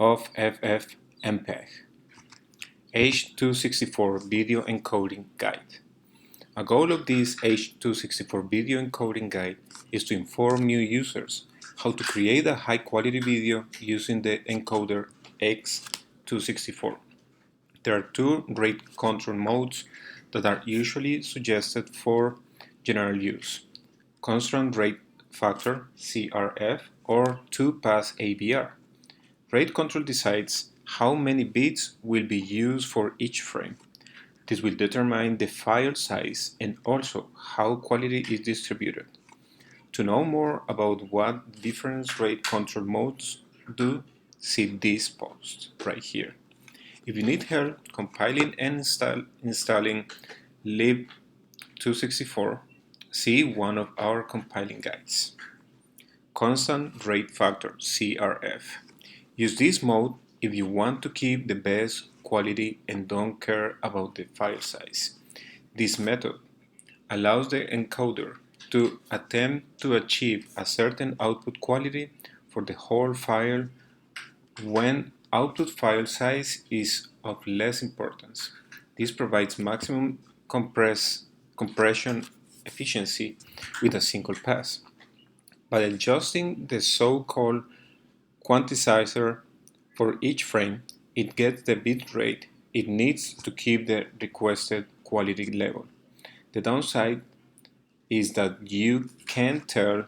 of FFmpeg H.264 Video Encoding Guide. A goal of this H.264 video encoding guide is to inform new users how to create a high-quality video using the encoder X264. There are two rate control modes that are usually suggested for general use: constant rate factor (CRF) or 2-pass AVR. Rate control decides how many bits will be used for each frame. This will determine the file size and also how quality is distributed. To know more about what different rate control modes do, see this post right here. If you need help compiling and installing lib264, see one of our compiling guides. Constant rate factor (CRF). Use this mode if you want to keep the best quality and don't care about the file size. This method allows the encoder to attempt to achieve a certain output quality for the whole file when output file size is of less importance. This provides maximum compression efficiency with a single pass. By adjusting the so-called quantizer for each frame, it gets the bit rate it needs to keep the requested quality level. The downside is that you can't tell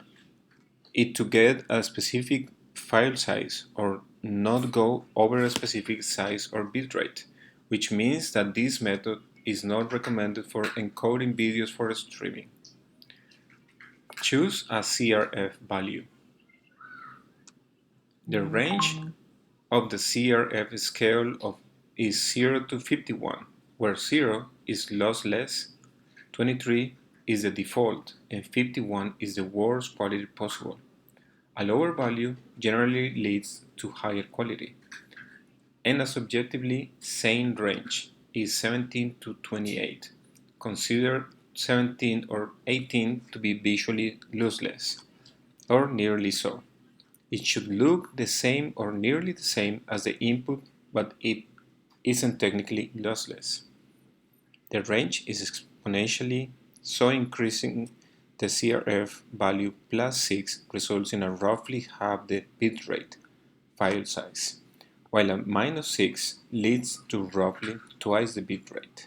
it to get a specific file size or not go over a specific size or bitrate, which means that this method is not recommended for encoding videos for streaming. Choose a CRF value. The range of the CRF scale is 0 to 51, where 0 is lossless, 23 is the default, and 51 is the worst quality possible. A lower value generally leads to higher quality, and a subjectively sane range is 17 to 28. Consider 17 or 18 to be visually lossless, or nearly so. It should look the same or nearly the same as the input, but it isn't technically lossless. The range is exponentially, so increasing the CRF value plus 6 results in a roughly half the bitrate file size, while a minus 6 leads to roughly twice the bitrate.